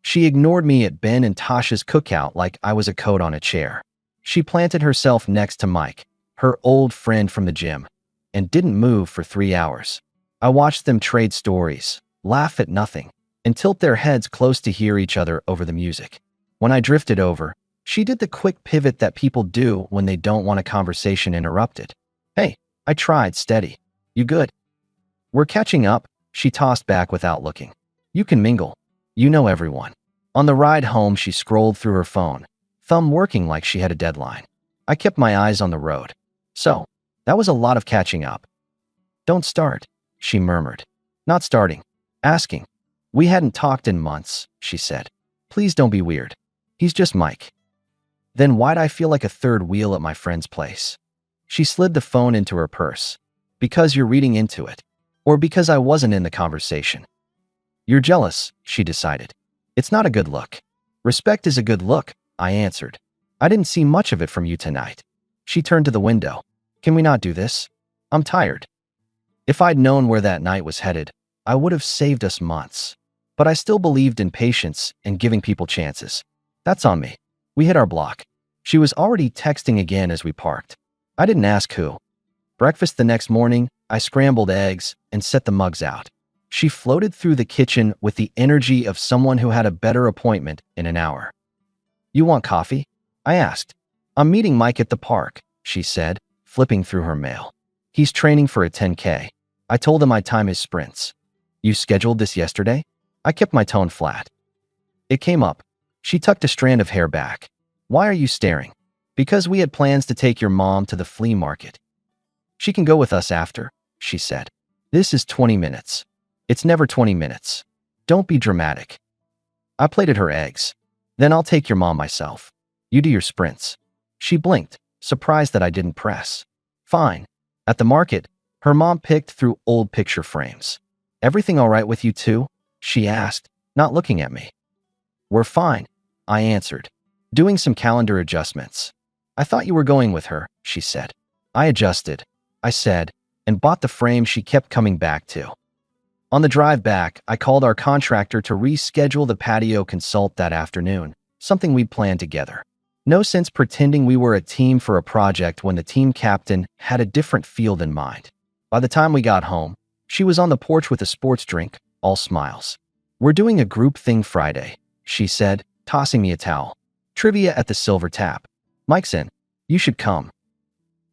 She ignored me at Ben and Tasha's cookout like I was a coat on a chair. She planted herself next to Mike, her old friend from the gym, and didn't move for 3 hours. I watched them trade stories, laugh at nothing, and tilt their heads close to hear each other over the music. When I drifted over, she did the quick pivot that people do when they don't want a conversation interrupted. "Hey," I tried, steady. "You good?" "We're catching up," she tossed back without looking. "You can mingle. You know everyone." On the ride home, she scrolled through her phone, thumb working like she had a deadline. I kept my eyes on the road. "So, that was a lot of catching up." "Don't start," she murmured. "Not starting. Asking." "We hadn't talked in months," she said. "Please don't be weird. He's just Mike." "Then why'd I feel like a third wheel at my friend's place?" She slid the phone into her purse. "Because you're reading into it. Or because I wasn't in the conversation." "You're jealous," she decided. "It's not a good look." "Respect is a good look," I answered. "I didn't see much of it from you tonight." She turned to the window. "Can we not do this? I'm tired." If I'd known where that night was headed, I would have saved us months. But I still believed in patience and giving people chances. "That's on me." We hit our block. She was already texting again as we parked. I didn't ask who. Breakfast the next morning, I scrambled eggs and set the mugs out. She floated through the kitchen with the energy of someone who had a better appointment in an hour. "You want coffee?" I asked. "I'm meeting Mike at the park," she said, flipping through her mail. "He's training for a 10K. I told him I'd time his sprints." "You scheduled this yesterday?" I kept my tone flat. It came up. She tucked a strand of hair back. "Why are you staring?" "Because we had plans to take your mom to the flea market." "She can go with us after," she said. "This is 20 minutes. It's never 20 minutes. Don't be dramatic." I plated her eggs. "Then I'll take your mom myself. You do your sprints." She blinked, surprised that I didn't press. "Fine." At the market, her mom picked through old picture frames. "Everything all right with you too?" she asked, not looking at me. "We're fine," I answered, doing some calendar adjustments. "I thought you were going with her," she said. I adjusted, I said, and bought the frame she kept coming back to. On the drive back, I called our contractor to reschedule the patio consult that afternoon, something we'd planned together. No sense pretending we were a team for a project when the team captain had a different field in mind. By the time we got home, she was on the porch with a sports drink, all smiles. "We're doing a group thing Friday," she said, tossing me a towel. "Trivia at the Silver Tap. Mike's in. You should come."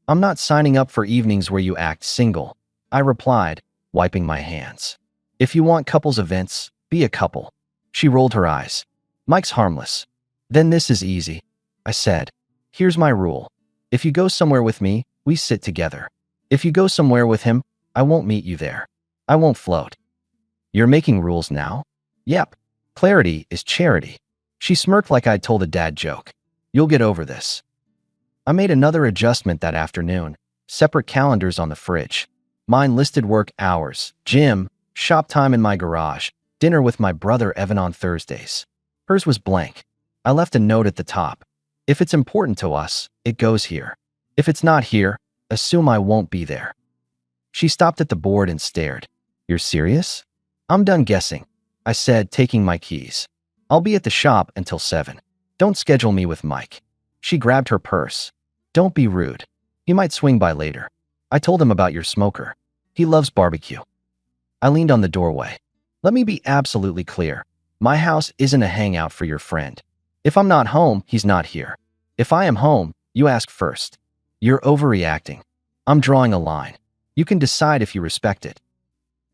"I'm not signing up for evenings where you act single," I replied, wiping my hands. "If you want couples events, be a couple." She rolled her eyes. "Mike's harmless." "Then this is easy," I said. "Here's my rule. If you go somewhere with me, we sit together. If you go somewhere with him, I won't meet you there. I won't float." "You're making rules now?" "Yep. Clarity is charity." She smirked like I'd told a dad joke. "You'll get over this." I made another adjustment that afternoon, separate calendars on the fridge. Mine listed work hours, gym, shop time in my garage, dinner with my brother Evan on Thursdays. Hers was blank. I left a note at the top. "If it's important to us, it goes here. If it's not here, assume I won't be there." She stopped at the board and stared. "You're serious?" "I'm done guessing," I said, taking my keys. "I'll be at the shop until 7. Don't schedule me with Mike." She grabbed her purse. "Don't be rude. He might swing by later. I told him about your smoker. He loves barbecue." I leaned on the doorway. "Let me be absolutely clear. My house isn't a hangout for your friend. If I'm not home, he's not here. If I am home, you ask first. You're overreacting. I'm drawing a line. You can decide if you respect it."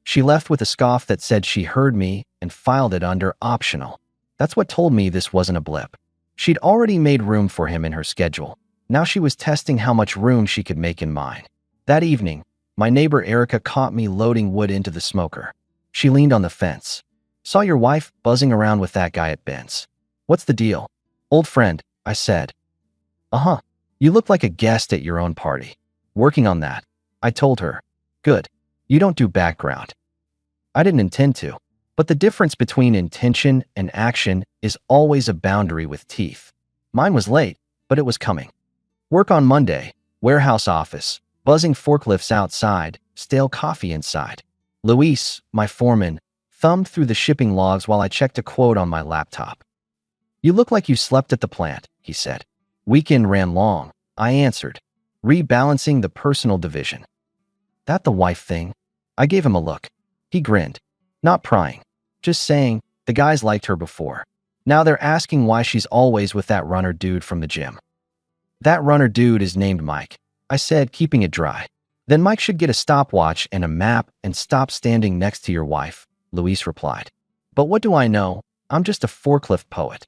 She left with a scoff that said she heard me and filed it under optional. That's what told me this wasn't a blip. She'd already made room for him in her schedule. Now she was testing how much room she could make in mine. That evening, my neighbor Erica caught me loading wood into the smoker. She leaned on the fence. "Saw your wife buzzing around with that guy at Ben's. What's the deal?" "Old friend," I said. "Uh-huh. You look like a guest at your own party." "Working on that," I told her. "Good. You don't do background." I didn't intend to. But the difference between intention and action is always a boundary with teeth. Mine was late, but it was coming. Work on Monday, warehouse office, buzzing forklifts outside, stale coffee inside. Luis, my foreman, thumbed through the shipping logs while I checked a quote on my laptop. "You look like you slept at the plant," he said. "Weekend ran long," I answered, rebalancing the personal division. "That the wife thing?" I gave him a look. He grinned. "Not prying. Just saying, the guys liked her before. Now they're asking why she's always with that runner dude from the gym." "That runner dude is named Mike," I said, keeping it dry. "Then Mike should get a stopwatch and a map and stop standing next to your wife," Luis replied. "But what do I know? I'm just a forklift poet."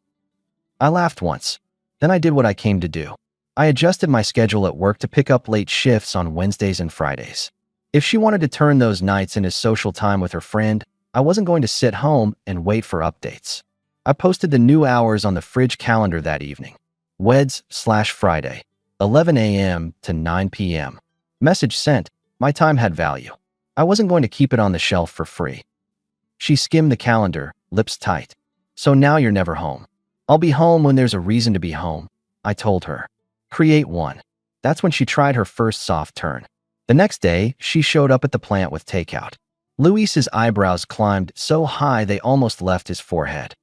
I laughed once. Then I did what I came to do. I adjusted my schedule at work to pick up late shifts on Wednesdays and Fridays. If she wanted to turn those nights into social time with her friend, I wasn't going to sit home and wait for updates. I posted the new hours on the fridge calendar that evening. Weds/Friday, 11 a.m. to 9 p.m. Message sent. My time had value. I wasn't going to keep it on the shelf for free. She skimmed the calendar, lips tight. "So now you're never home." "I'll be home when there's a reason to be home," I told her. Create one. That's when she tried her first soft turn. The next day, she showed up at the plant with takeout. Luis's eyebrows climbed so high they almost left his forehead.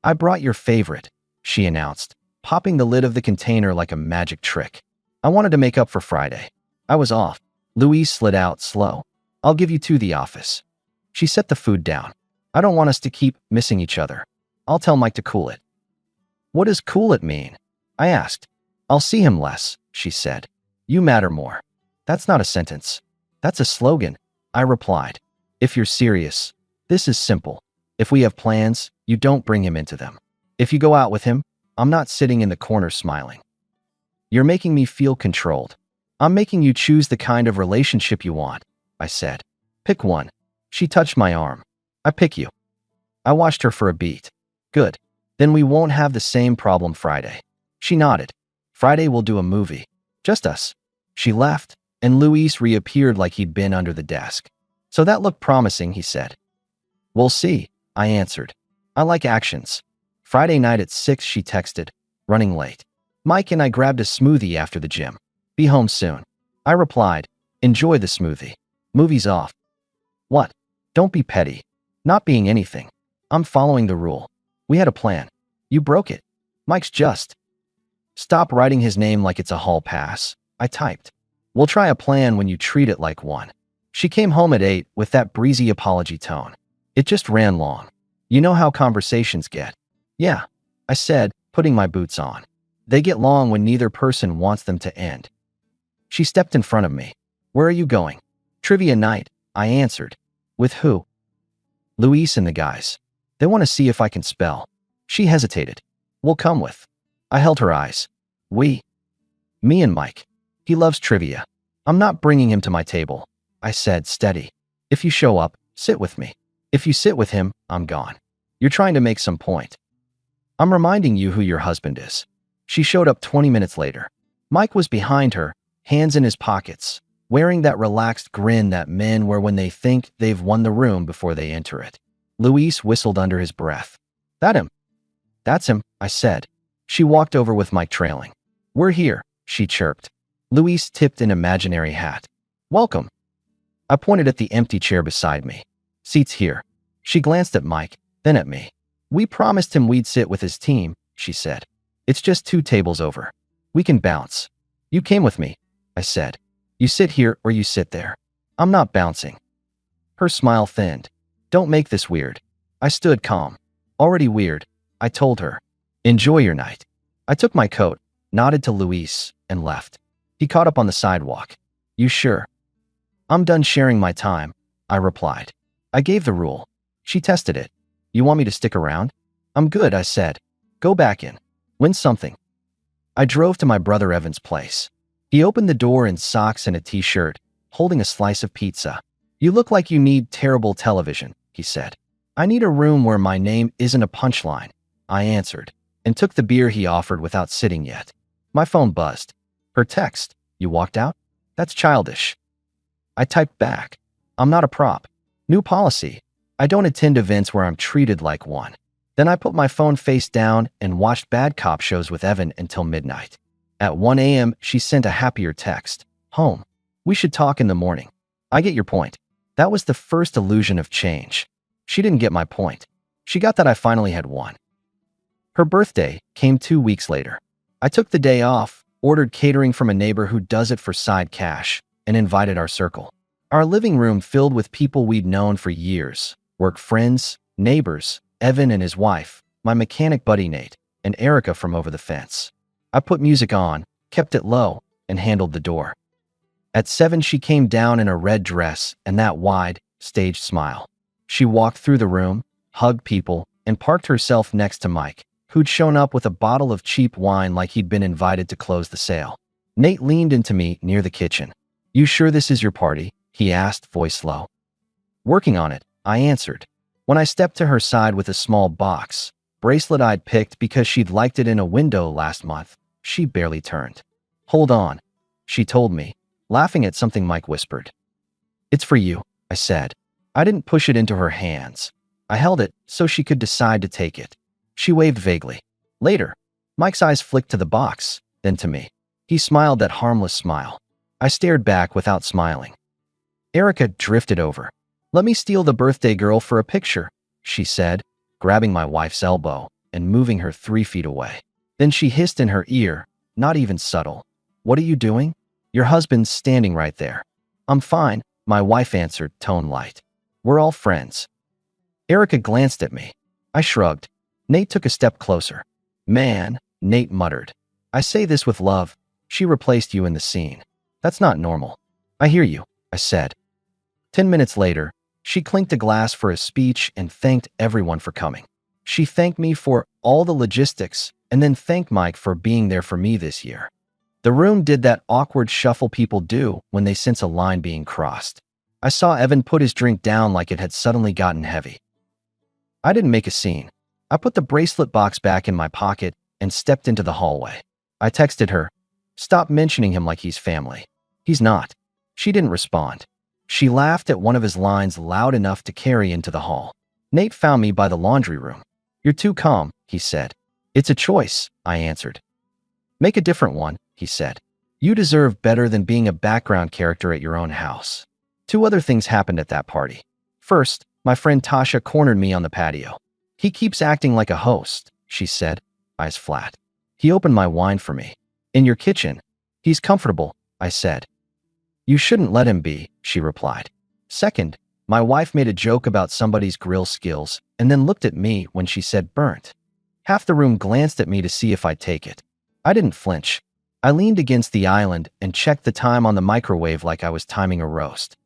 "I brought your favorite," she announced, popping the lid of the container like a magic trick. "I wanted to make up for Friday. I was off." Luis slid out slow. "I'll give you to the office." She set the food down. "I don't want us to keep missing each other. I'll tell Mike to cool it." "What does cool it mean?" I asked. "I'll see him less," she said. "You matter more." "That's not a sentence. That's a slogan," I replied. "If you're serious, this is simple. If we have plans, you don't bring him into them. If you go out with him, I'm not sitting in the corner smiling." "You're making me feel controlled." "I'm making you choose the kind of relationship you want," I said. "Pick one." She touched my arm. "I pick you." I watched her for a beat. "Good. Then we won't have the same problem Friday." She nodded. "Friday we'll do a movie. Just us." She left, and Luis reappeared like he'd been under the desk. "So that looked promising," he said. "We'll see," I answered. "I like actions." Friday night at 6, she texted, "Running late. Mike and I grabbed a smoothie after the gym. Be home soon." I replied, "Enjoy the smoothie. Movie's off." "What?" "Don't be petty." "Not being anything. I'm following the rule. We had a plan. You broke it. Mike's just." "Stop writing his name like it's a hall pass," I typed. "We'll try a plan when you treat it like one." She came home at 8 with that breezy apology tone. "It just ran long. You know how conversations get." "Yeah," I said, putting my boots on. "They get long when neither person wants them to end." She stepped in front of me. "Where are you going?" "Trivia night," I answered. "With who?" "Luis and the guys. They want to see if I can spell." She hesitated. "We'll come with." I held her eyes. "We?" "Me and Mike. He loves trivia." "I'm not bringing him to my table," I said, steady. "If you show up, sit with me. If you sit with him, I'm gone." "You're trying to make some point." "I'm reminding you who your husband is." She showed up 20 minutes later. Mike was behind her, hands in his pockets, wearing that relaxed grin that men wear when they think they've won the room before they enter it. Luis whistled under his breath. "That him?" "That's him," I said. She walked over with Mike trailing. "We're here," she chirped. Luis tipped an imaginary hat. "Welcome." I pointed at the empty chair beside me. "Seats here." She glanced at Mike, then at me. "We promised him we'd sit with his team," she said. "It's just 2 tables over. We can bounce." "You came with me," I said. "You sit here or you sit there. I'm not bouncing." Her smile thinned. "Don't make this weird." I stood calm. "Already weird," I told her. "Enjoy your night." I took my coat, nodded to Luis, and left. He caught up on the sidewalk. "You sure?" "I'm done sharing my time," I replied. I gave the rule. She tested it. "You want me to stick around?" "I'm good," I said. "Go back in. Win something." I drove to my brother Evan's place. He opened the door in socks and a t-shirt, holding a slice of pizza. "You look like you need terrible television," he said. "I need a room where my name isn't a punchline," I answered, and took the beer he offered without sitting yet. My phone buzzed. Her text, "You walked out? That's childish." I typed back, "I'm not a prop. New policy. I don't attend events where I'm treated like one." Then I put my phone face down and watched bad cop shows with Evan until midnight. At 1 a.m., she sent a happier text. "Home. We should talk in the morning." I get your point. That was the first illusion of change. She didn't get my point. She got that I finally had won. Her birthday came 2 weeks later. I took the day off, ordered catering from a neighbor who does it for side cash, and invited our circle. Our living room filled with people we'd known for years, work friends, neighbors, Evan and his wife, my mechanic buddy Nate, and Erica from over the fence. I put music on, kept it low, and handled the door. At 7, she came down in a red dress and that wide, staged smile. She walked through the room, hugged people, and parked herself next to Mike, who'd shown up with a bottle of cheap wine like he'd been invited to close the sale. Nate leaned into me near the kitchen. "You sure this is your party?" he asked, voice low. "Working on it," I answered. When I stepped to her side with a small box, bracelet I'd picked because she'd liked it in a window last month, she barely turned. "Hold on," she told me, laughing at something Mike whispered. "It's for you," I said. I didn't push it into her hands. I held it so she could decide to take it. She waved vaguely. Later, Mike's eyes flicked to the box, then to me. He smiled that harmless smile. I stared back without smiling. Erica drifted over. "Let me steal the birthday girl for a picture," she said, grabbing my wife's elbow and moving her 3 feet away. Then she hissed in her ear, not even subtle. "What are you doing? Your husband's standing right there." "I'm fine," my wife answered, tone light. "We're all friends." Erica glanced at me. I shrugged. Nate took a step closer. "Man," Nate muttered. "I say this with love. She replaced you in the scene. That's not normal." "I hear you," I said. 10 minutes later, she clinked a glass for a speech and thanked everyone for coming. She thanked me for all the logistics and then thanked Mike for being there for me this year. The room did that awkward shuffle people do when they sense a line being crossed. I saw Evan put his drink down like it had suddenly gotten heavy. I didn't make a scene. I put the bracelet box back in my pocket and stepped into the hallway. I texted her, "Stop mentioning him like he's family." "He's not." She didn't respond. She laughed at one of his lines loud enough to carry into the hall. Nate found me by the laundry room. "You're too calm," he said. "It's a choice," I answered. "Make a different one," he said. "You deserve better than being a background character at your own house." 2 other things happened at that party. First, my friend Tasha cornered me on the patio. "He keeps acting like a host," she said, eyes flat. "He opened my wine for me. In your kitchen. He's comfortable," I said. "You shouldn't let him be," she replied. Second, my wife made a joke about somebody's grill skills and then looked at me when she said burnt. Half the room glanced at me to see if I'd take it. I didn't flinch. I leaned against the island and checked the time on the microwave like I was timing a roast.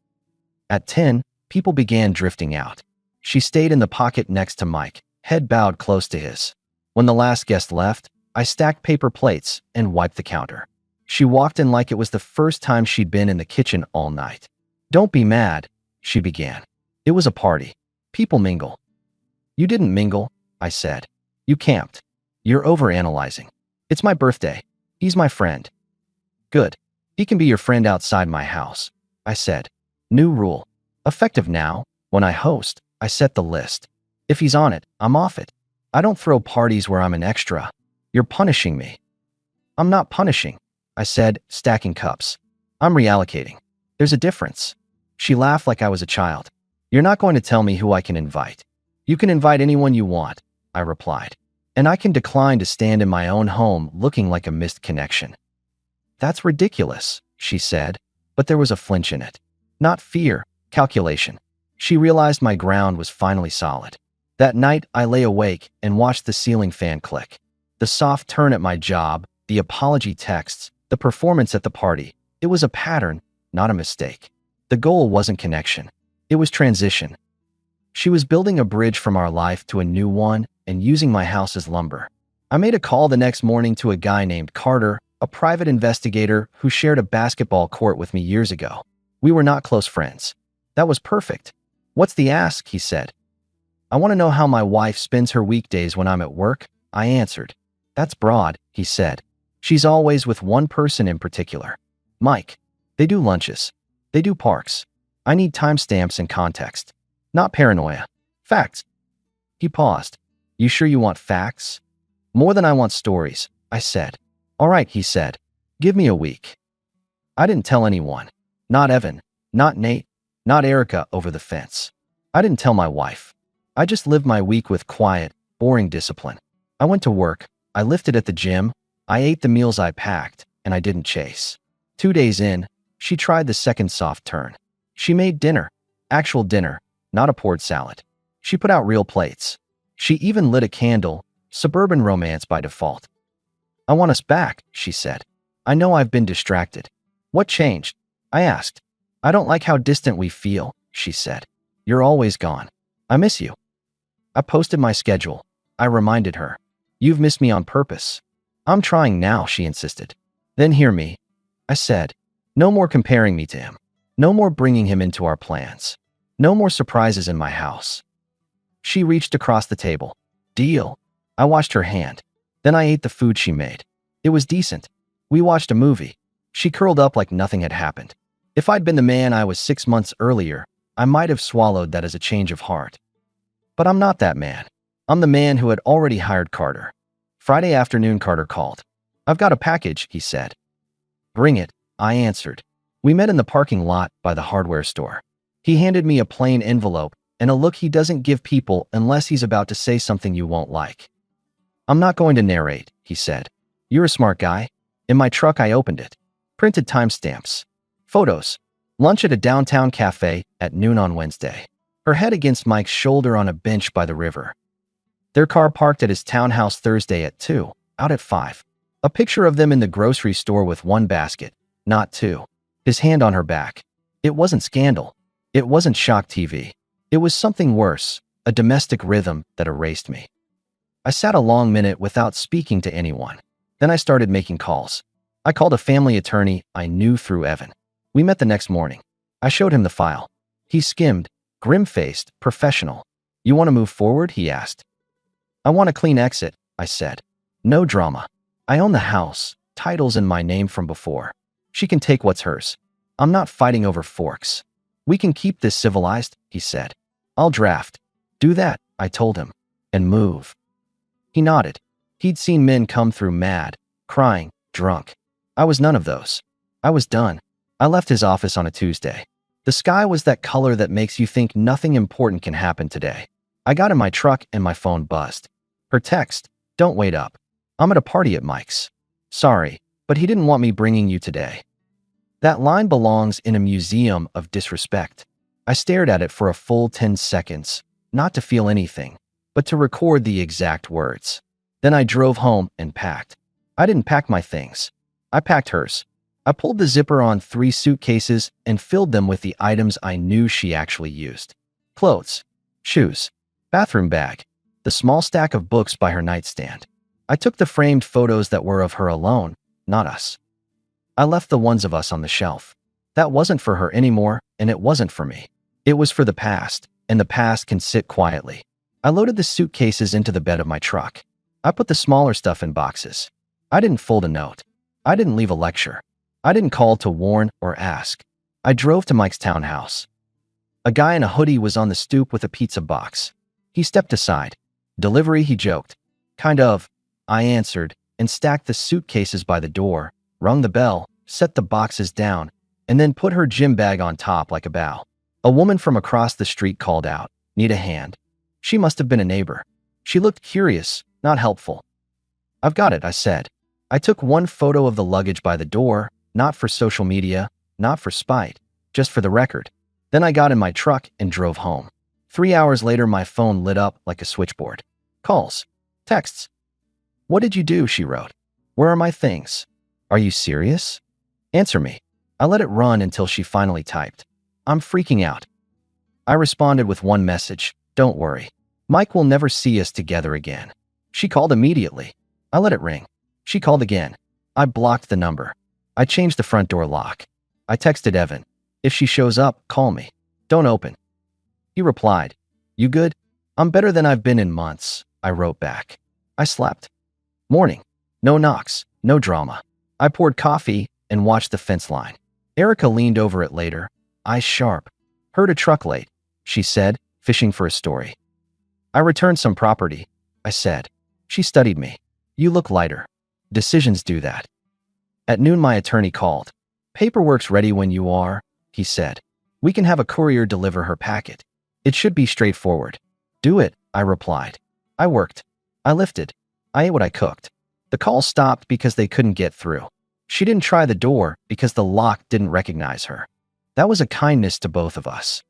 At 10, people began drifting out. She stayed in the pocket next to Mike, head bowed close to his. When the last guest left, I stacked paper plates and wiped the counter. She walked in like it was the first time she'd been in the kitchen all night. "Don't be mad," she began. "It was a party. People mingle." "You didn't mingle," I said. "You camped. You're overanalyzing. It's my birthday. He's my friend." "Good. He can be your friend outside my house," I said. New rule. Effective now. When I host, I set the list. If he's on it, I'm off it. I don't throw parties where I'm an extra. "You're punishing me." "I'm not punishing," I said, stacking cups. "I'm reallocating. There's a difference." She laughed like I was a child. "You're not going to tell me who I can invite." "You can invite anyone you want," I replied. "And I can decline to stand in my own home looking like a missed connection." "That's ridiculous," she said, but there was a flinch in it. Not fear, calculation. She realized my ground was finally solid. That night, I lay awake and watched the ceiling fan click. The soft turn at my job, the apology texts, the performance at the party. It was a pattern, not a mistake. The goal wasn't connection. It was transition. She was building a bridge from our life to a new one and using my house as lumber. I made a call the next morning to a guy named Carter, a private investigator who shared a basketball court with me years ago. We were not close friends. That was perfect. "What's the ask?" he said. "I want to know how my wife spends her weekdays when I'm at work," I answered. "That's broad," he said. "She's always with one person in particular. Mike. They do lunches. They do parks. I need timestamps and context. Not paranoia. Facts." He paused. "You sure you want facts?" "More than I want stories," I said. "All right," he said. "Give me a week." I didn't tell anyone. Not Evan. Not Nate. Not Erica over the fence. I didn't tell my wife. I just lived my week with quiet, boring discipline. I went to work, I lifted at the gym, I ate the meals I packed, and I didn't chase. 2 days in, she tried the second soft turn. She made dinner. Actual dinner, not a poured salad. She put out real plates. She even lit a candle, suburban romance by default. I want us back, she said. I know I've been distracted. What changed? I asked. I don't like how distant we feel, she said. You're always gone. I miss you. I posted my schedule. I reminded her. You've missed me on purpose. I'm trying now, she insisted. Then hear me. I said. No more comparing me to him. No more bringing him into our plans. No more surprises in my house. She reached across the table. Deal. I watched her hand. Then I ate the food she made. It was decent. We watched a movie. She curled up like nothing had happened. If I'd been the man I was 6 months earlier, I might have swallowed that as a change of heart. But I'm not that man. I'm the man who had already hired Carter. Friday afternoon, Carter called. I've got a package, he said. Bring it, I answered. We met in the parking lot by the hardware store. He handed me a plain envelope and a look he doesn't give people unless he's about to say something you won't like. I'm not going to narrate, he said. You're a smart guy. In my truck, I opened it. Printed timestamps. Photos. Lunch at a downtown cafe at noon on Wednesday. Her head against Mike's shoulder on a bench by the river. Their car parked at his townhouse Thursday at 2, out at 5. A picture of them in the grocery store with one basket, not two. His hand on her back. It wasn't scandal. It wasn't shock TV. It was something worse, a domestic rhythm that erased me. I sat a long minute without speaking to anyone. Then I started making calls. I called a family attorney I knew through Evan. We met the next morning. I showed him the file. He skimmed, grim-faced, professional. You want to move forward? He asked. I want a clean exit, I said. No drama. I own the house, titles in my name from before. She can take what's hers. I'm not fighting over forks. We can keep this civilized, he said. I'll draft. Do that, I told him. And move. He nodded. He'd seen men come through mad, crying, drunk. I was none of those. I was done. I left his office on a Tuesday. The sky was that color that makes you think nothing important can happen today. I got in my truck and my phone buzzed. Her text, don't wait up. I'm at a party at Mike's. Sorry, but he didn't want me bringing you today. That line belongs in a museum of disrespect. I stared at it for a full 10 seconds, not to feel anything, but to record the exact words. Then I drove home and packed. I didn't pack my things. I packed hers. I pulled the zipper on 3 suitcases and filled them with the items I knew she actually used. Clothes, shoes, bathroom bag, the small stack of books by her nightstand. I took the framed photos that were of her alone, not us. I left the ones of us on the shelf. That wasn't for her anymore, and it wasn't for me. It was for the past, and the past can sit quietly. I loaded the suitcases into the bed of my truck. I put the smaller stuff in boxes. I didn't fold a note. I didn't leave a lecture. I didn't call to warn or ask. I drove to Mike's townhouse. A guy in a hoodie was on the stoop with a pizza box. He stepped aside. Delivery, he joked. Kind of. I answered, and stacked the suitcases by the door, rung the bell, set the boxes down, and then put her gym bag on top like a bow. A woman from across the street called out, "Need a hand?" She must have been a neighbor. She looked curious, not helpful. I've got it, I said. I took one photo of the luggage by the door, not for social media, not for spite, just for the record. Then I got in my truck and drove home. 3 hours later, my phone lit up like a switchboard. Calls. Texts. What did you do? She wrote. Where are my things? Are you serious? Answer me. I let it run until she finally typed. I'm freaking out. I responded with one message. Don't worry. Mike will never see us together again. She called immediately. I let it ring. She called again. I blocked the number. I changed the front door lock. I texted Evan. If she shows up, call me. Don't open. He replied. You good? I'm better than I've been in months, I wrote back. I slept. Morning. No knocks, no drama. I poured coffee and watched the fence line. Erica leaned over it later, eyes sharp. Heard a truck late, she said, fishing for a story. I returned some property, I said. She studied me. You look lighter. Decisions do that. At noon, my attorney called. Paperwork's ready when you are, he said. We can have a courier deliver her packet. It should be straightforward. Do it, I replied. I worked. I lifted. I ate what I cooked. The call stopped because they couldn't get through. She didn't try the door because the lock didn't recognize her. That was a kindness to both of us.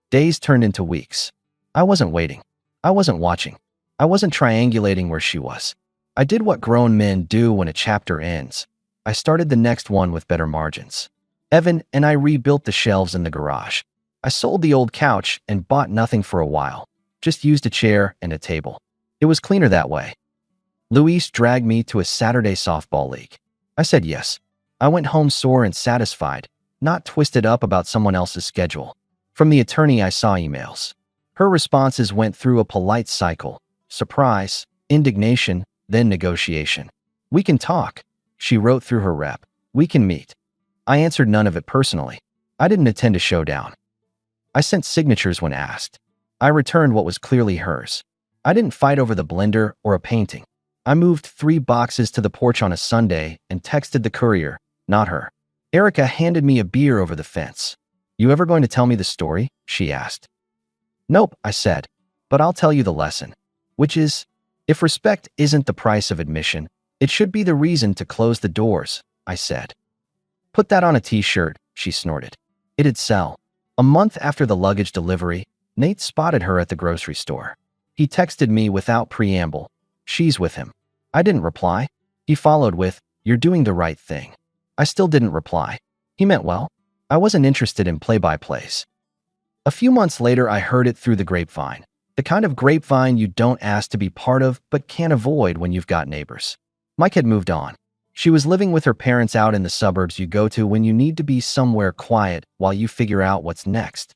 Days turned into weeks. I wasn't waiting. I wasn't watching. I wasn't triangulating where she was. I did what grown men do when a chapter ends. I started the next one with better margins. Evan and I rebuilt the shelves in the garage. I sold the old couch and bought nothing for a while. Just used a chair and a table. It was cleaner that way. Luis dragged me to a Saturday softball league. I said yes. I went home sore and satisfied, not twisted up about someone else's schedule. From the attorney, I saw emails. Her responses went through a polite cycle: surprise, indignation, then negotiation. We can talk, she wrote through her rep. We can meet. I answered none of it personally. I didn't attend a showdown. I sent signatures when asked. I returned what was clearly hers. I didn't fight over the blender or a painting. I moved 3 boxes to the porch on a Sunday and texted the courier, not her. Erica handed me a beer over the fence. You ever going to tell me the story? She asked. Nope, I said, but I'll tell you the lesson. Which is, if respect isn't the price of admission, it should be the reason to close the doors, I said. Put that on a t-shirt, she snorted. It'd sell. A month after the luggage delivery, Nate spotted her at the grocery store. He texted me without preamble. She's with him. I didn't reply. He followed with, you're doing the right thing. I still didn't reply. He meant well. I wasn't interested in play-by-plays. A few months later, I heard it through the grapevine. The kind of grapevine you don't ask to be part of, but can't avoid when you've got neighbors. Mike had moved on. She was living with her parents out in the suburbs you go to when you need to be somewhere quiet while you figure out what's next.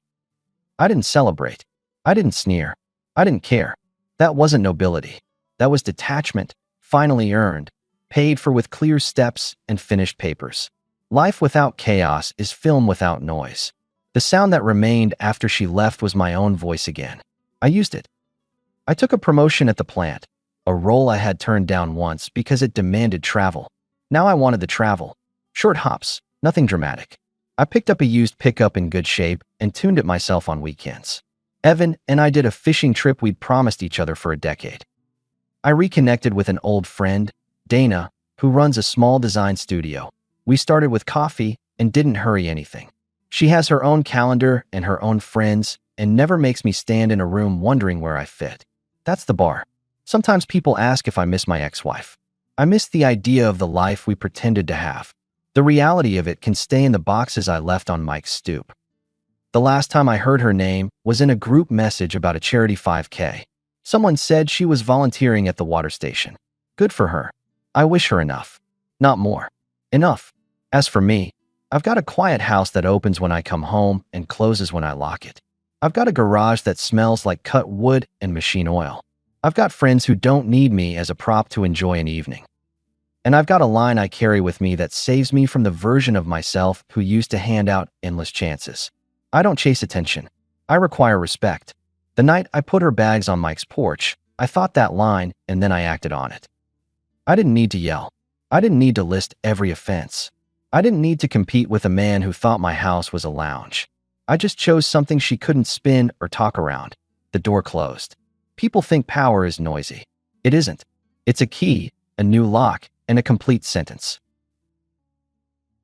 I didn't celebrate. I didn't sneer. I didn't care. That wasn't nobility. That was detachment, finally earned, paid for with clear steps and finished papers. Life without chaos is film without noise. The sound that remained after she left was my own voice again. I used it. I took a promotion at the plant, a role I had turned down once because it demanded travel. Now I wanted the travel. Short hops, nothing dramatic. I picked up a used pickup in good shape and tuned it myself on weekends. Evan and I did a fishing trip we'd promised each other for a decade. I reconnected with an old friend, Dana, who runs a small design studio. We started with coffee and didn't hurry anything. She has her own calendar and her own friends and never makes me stand in a room wondering where I fit. That's the bar. Sometimes people ask if I miss my ex-wife. I miss the idea of the life we pretended to have. The reality of it can stay in the boxes I left on Mike's stoop. The last time I heard her name was in a group message about a charity 5K. Someone said she was volunteering at the water station. Good for her. I wish her enough. Not more. Enough. As for me, I've got a quiet house that opens when I come home and closes when I lock it. I've got a garage that smells like cut wood and machine oil. I've got friends who don't need me as a prop to enjoy an evening. And I've got a line I carry with me that saves me from the version of myself who used to hand out endless chances. I don't chase attention. I require respect. The night I put her bags on Mike's porch, I thought that line and then I acted on it. I didn't need to yell. I didn't need to list every offense. I didn't need to compete with a man who thought my house was a lounge. I just chose something she couldn't spin or talk around. The door closed. People think power is noisy. It isn't. It's a key, a new lock, and a complete sentence.